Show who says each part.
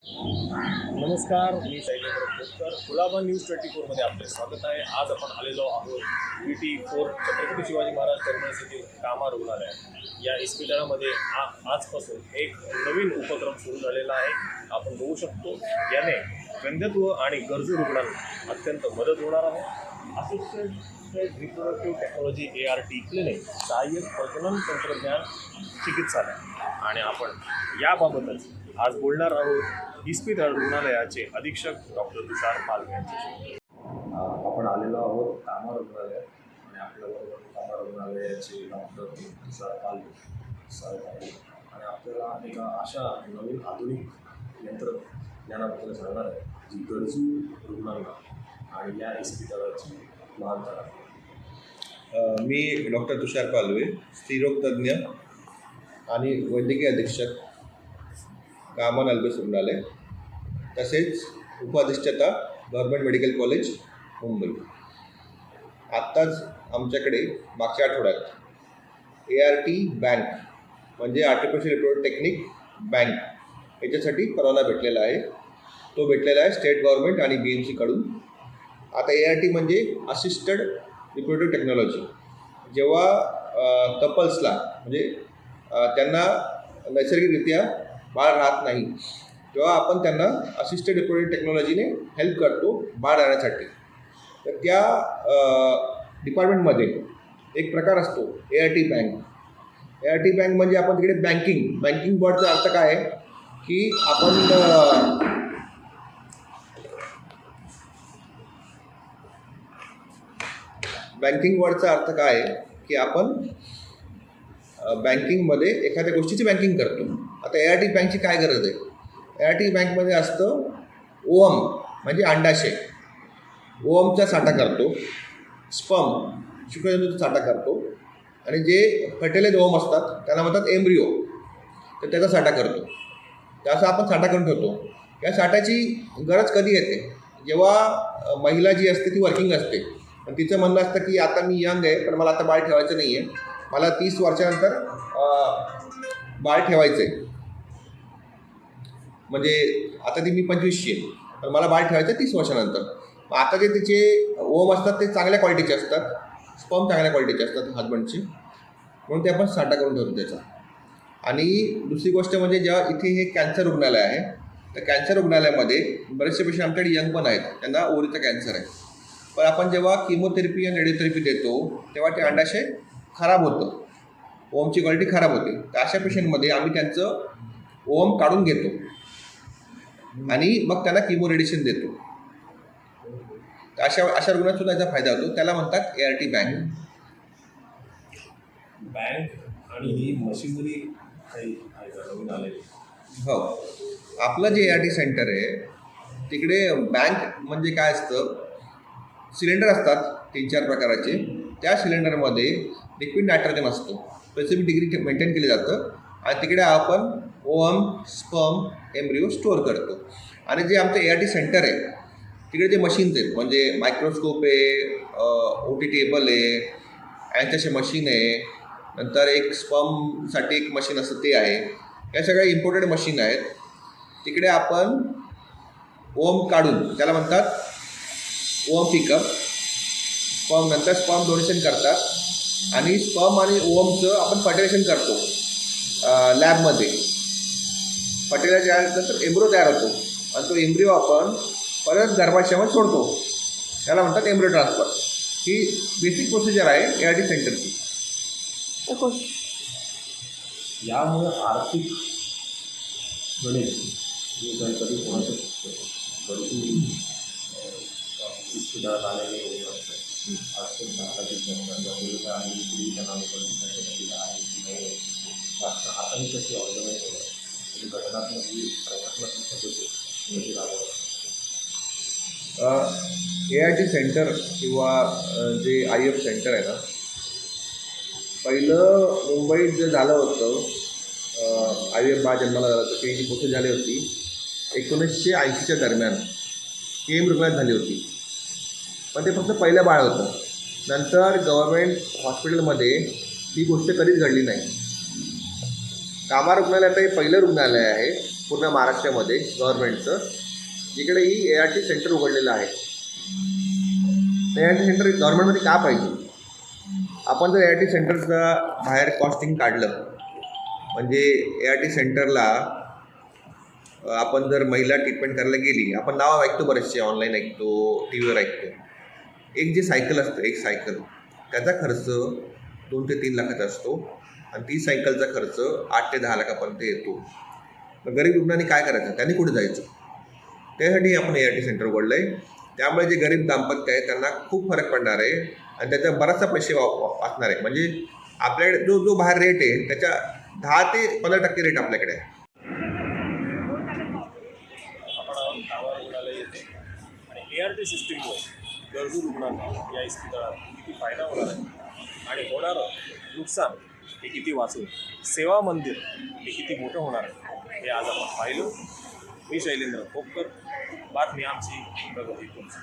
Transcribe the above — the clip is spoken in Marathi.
Speaker 1: नमस्कार, मी शैलेंद्र खोतकर. कुलाबा न्यूज 24 मध्ये आपले स्वागत आहे. आज आपण आलेलो आहोत VT4 छत्रपती शिवाजी महाराज टर्मिनस येथील कामा रुग्णालय या इस्पितळामध्ये आजपासून एक नवीन उपक्रम सुरू झालेला आहे. आपण बघू शकतो याने वंध्यत्व आणि गरजू रुग्णांना अत्यंत मदत होणार आहे. Assisted reproductive technology ART clinic, सहाय्यक प्रजनन तंत्रज्ञान चिकित्सालय आणि आपण याबाबतच आज बोलणार आहोत इस्पितळ रुग्णालयाचे अधीक्षक डॉक्टर तुषार पालवे यांच्याशी. आपण आलेलो आहोत कामा रुग्णालयात आणि आपल्याबरोबर कामा रुग्णालयाचे डॉक्टर तुषार पालवे साहेब आहेत आणि आपल्याला एका अशा नवीन आधुनिक यंत्रज्ञानाबद्दल सांगणार आहे जी गरजू रुग्णांना आणि या इस्पितळाची महानता आहे.
Speaker 2: मी डॉक्टर तुषार पालवे, स्त्रीरोग तज्ज्ञ आणि वैद्यकीय अधीक्षक, कामन अल्बेस रुग्णालय, तसेच उपअधिष्ठाता गव्हर्नमेंट मेडिकल कॉलेज मुंबई. आत्ताच आमच्याकडे मागच्या आठवड्यात ART बँक म्हणजे आर्टिफिशियल रिप्रोडक्टिव्ह टेक्निक बँक याच्यासाठी परवाना भेटलेला आहे. तो भेटलेला आहे स्टेट गव्हर्नमेंट आणि BMC कडून. आता ART म्हणजे असिस्टेड रिप्रोडक्टिव्ह टेक्नॉलॉजी. जेव्हा कपल्सला म्हणजे त्यांना नैसर्गिकरित्या बाळ राहत नाही तेव्हा आपण त्यांना असिस्टेड रिप्रोडक्टिव्ह टेक्नॉलॉजीने हेल्प करतो बाळ राहण्यासाठी. तर त्या डिपार्टमेंटमध्ये एक प्रकार असतो ART बँक. ART बँक म्हणजे आपण तिकडे बँकिंग वर्डचा अर्थ काय आहे की आपण बँकिंग वर्डचा अर्थ काय आहे की आपण बँकिंगमध्ये एखाद्या गोष्टीची बँकिंग करतो. आता ART बँकची काय गरज आहे? ART बँकमध्ये असतं ओवम म्हणजे अंडाशय, ओवमचा साठा करतो, स्पर्म शुक्रजंतूचा साठा करतो आणि जे फर्टिलाइज ओवम असतात त्यांना म्हणतात एम्ब्रिओ, तर त्याचा साठा करतो. तर असं आपण साठा करून ठेवतो. या साठ्याची गरज कधी येते? जेव्हा महिला जी असते ती वर्किंग असते पण तिचं म्हणणं असतं की आता मी यंग आहे पण मला आता बाळ ठेवायचं नाही आहे, मला 30 वर्षानंतर बाळ ठेवायचं आहे. म्हणजे आता ती मी 25ची आहे पण मला बाळ ठेवायचं आहे 30 वर्षानंतर. आता जे तिचे ओम असतात ते चांगल्या क्वालिटीचे असतात, स्पर्म चांगल्या क्वालिटीचे असतात हजबंडचे, म्हणून ते आपण साठा करून ठेवतो त्याचा. आणि दुसरी गोष्ट म्हणजे जेव्हा इथे हे कॅन्सर रुग्णालय आहे तर कॅन्सर रुग्णालयामध्ये बरेचसे पेशंट आमच्याकडे यंग पण आहेत, त्यांना ओव्हरीचा कॅन्सर आहे. पण आपण जेव्हा किमोथेरपी आणि रेडिओथेरपी देतो तेव्हा ते अंडाशय खराब होतं, ओमची क्वालिटी खराब होते. तर अशा पेशंटमध्ये आम्ही त्यांचं ओम काढून घेतो आणि मग त्यांना किमो रेडिएशन देतो. तर अशा रुग्णांना सुद्धा याचा फायदा होतो. त्याला म्हणतात ART बँक.
Speaker 1: आणि ही मशिनरी काही आहे का नवीन आलेली?
Speaker 2: हो, आपलं जे ART सेंटर आहे तिकडे बँक म्हणजे काय असतं, सिलेंडर असतात 3-4 प्रकाराचे. त्या सिलेंडरमध्ये लिक्विड नायट्रोजन असतो, स्पेसिफिक डिग्री मेंटेन केलं जातं आणि तिकडे आपण ओम, स्पर्म, एम्ब्रिओ स्टोअर करतो. आणि जे आमचं ART सेंटर आहे तिकडे जे मशीन्स आहेत म्हणजे मायक्रोस्कोप आहे, OT टेबल आहे, यांच्याशी मशीन आहे, नंतर एक स्पर्मसाठी एक मशीन असतं ते आहे. या सगळ्या इम्पोर्टेड मशीन आहेत. तिकडे आपण ओम काढून त्याला म्हणतात ओम पिकअप, स्पर्म नंतर स्पर्म डोनेशन करतात आणि स्पर्म आणि ओमचं आपण फर्टिलायझेशन करतो लॅबमध्ये. फर्टिलायझर झाल्यानंतर एम्ब्रिओ तयार होतो आणि तो एम्ब्रिओ आपण परत गर्भाशयामध्ये सोडतो, त्याला म्हणतात एम्ब्रिओ ट्रान्सफर. ही बेसिक प्रोसिजर आहे ART सेंटरची.
Speaker 1: यामुळे आर्थिक गणित कधी कोणाचं गरजू इस्पितळात आलेले होत असते. आर्थिक भारतातील जनता आणि पिढीच्या नावाकडे आहे की नाही हाताने कशी ऑर्गनाईज होतं म्हणजे घटनात्मक ही प्रकाशनात्मक पद्धती कशी राबवतात.
Speaker 2: ART सेंटर किंवा जे IF सेंटर आहे ना, पहिलं मुंबईत जे झालं होतं IVF बाळ जन्माला झालं होतं ती प्रोसेस झाली होती 1980च्या दरम्यान. KM रुग्णालयात झाली होती पण ते फक्त पहिलं बाळ होतं. नंतर गव्हर्नमेंट हॉस्पिटलमध्ये ही गोष्ट कधीच घडली नाही. कामा रुग्णालयात हे पहिलं रुग्णालय आहे पूर्ण महाराष्ट्रामध्ये गव्हर्नमेंटचं, जिकडे ही ART सेंटर उघडलेलं आहे. ART सेंटर गव्हर्नमेंटमध्ये का पाहिजे? आपण जर ART सेंटरचा बाहेर कॉस्टिंग काढलं, म्हणजे ART सेंटरला आपण जर महिला ट्रीटमेंट करायला गेली, आपण नावं ऐकतो बरेचसे, ऑनलाईन ऐकतो, टी व्हीवर ऐकतो. एक जे सायकल असतं, एक सायकल, त्याचा खर्च 2 ते 3 लाखाचा असतो आणि ती सायकलचा खर्च 8 ते 10 लाखापर्यंत येतो. मग गरीब रुग्णांनी काय करायचं? त्यांनी कुठे जायचं? त्यासाठी आपण ART सेंटर उघडलं आहे. त्यामुळे जे गरीब दाम्पत्य आहे त्यांना खूप फरक पडणार आहे आणि त्याचा बराचसा पैसे वाचणार आहे. म्हणजे आपल्याकडे जो बाहेर रेट आहे त्याच्या 10 ते 15% रेट आपल्याकडे आहे.
Speaker 1: आपण कामा रुग्णालय येते आणि ART सिस्टीममुळे गरजू रुग्णांना या इस्पितळात किती फायदा होणार आहे आणि होणारं नुकसान हे किती वाचून सेवा मंदिर हे किती मोठं होणार आहे हे आज आपण पाहिलं. मी शैलेंद्र खोपकर, बातमी आमची, प्रगती तुमची.